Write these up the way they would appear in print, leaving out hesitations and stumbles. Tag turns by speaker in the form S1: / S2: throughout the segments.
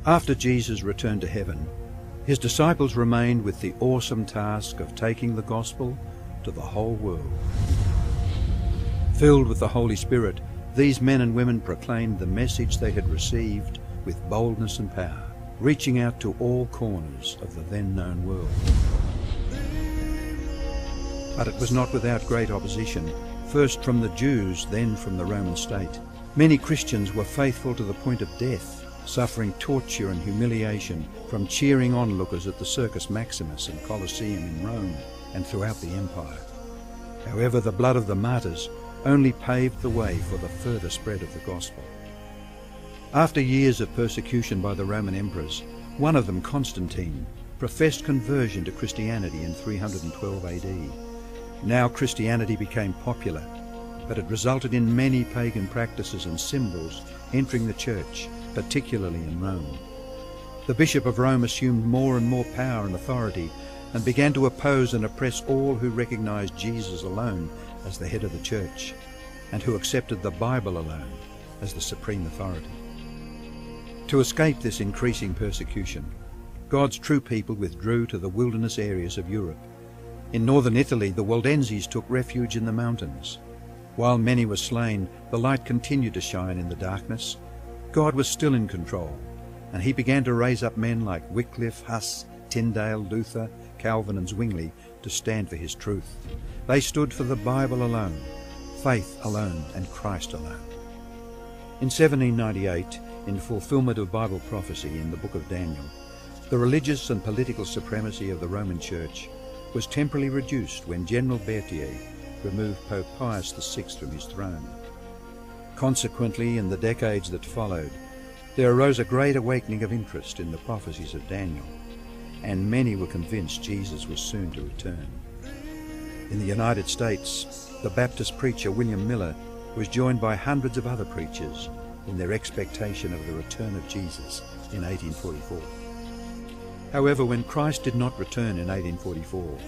S1: After Jesus returned to heaven, his disciples remained with the awesome task of taking the gospel to the whole world. Filled with the Holy Spirit, these men and women proclaimed the message they had received with boldness and power, reaching out to all corners of the then known world. But it was not without great opposition, first from the Jews, then from the Roman state. Many Christians were faithful to the point of death, suffering torture and humiliation from cheering onlookers at the Circus Maximus and Colosseum in Rome and throughout the empire. However, the blood of the martyrs only paved the way for the further spread of the gospel. After years of persecution by the Roman emperors, one of them, Constantine, professed conversion to Christianity in 312 AD. Now Christianity became popular, but it resulted in many pagan practices and symbols entering the church, particularly in Rome. The Bishop of Rome assumed more and more power and authority and began to oppose and oppress all who recognized Jesus alone as the head of the church and who accepted the Bible alone as the supreme authority. To escape this increasing persecution, God's true people withdrew to the wilderness areas of Europe. In northern Italy, the Waldenses took refuge in the mountains. While many were slain, the light continued to shine in the darkness. God was still in control, and he began to raise up men like Wycliffe, Huss, Tyndale, Luther, Calvin and Zwingli to stand for his truth. They stood for the Bible alone, faith alone, and Christ alone. In 1798, in fulfillment of Bible prophecy in the book of Daniel, the religious and political supremacy of the Roman Church was temporarily reduced when General Berthier removed Pope Pius VI from his throne. Consequently, in the decades that followed, there arose a great awakening of interest in the prophecies of Daniel, and many were convinced Jesus was soon to return. In the United States, the Baptist preacher William Miller was joined by hundreds of other preachers in their expectation of the return of Jesus in 1844. However, when Christ did not return in 1844,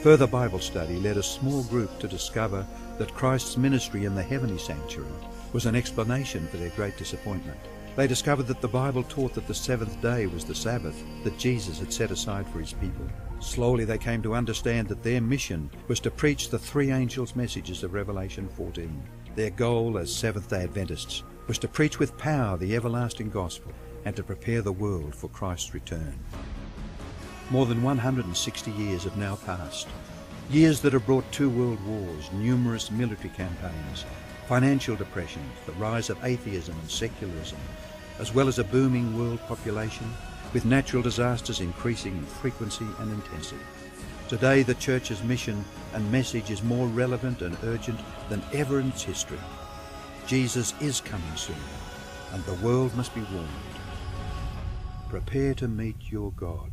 S1: further Bible study led a small group to discover that Christ's ministry in the heavenly sanctuary was an explanation for their great disappointment. They discovered that the Bible taught that the seventh day was the Sabbath that Jesus had set aside for his people. Slowly they came to understand that their mission was to preach the three angels' messages of Revelation 14. Their goal as Seventh-day Adventists was to preach with power the everlasting gospel and to prepare the world for Christ's return. More than 160 years have now passed, years that have brought 2 world wars, numerous military campaigns, financial depressions, the rise of atheism and secularism, as well as a booming world population, with natural disasters increasing in frequency and intensity. Today, the Church's mission and message is more relevant and urgent than ever in its history. Jesus is coming soon, and the world must be warned. Prepare to meet your God.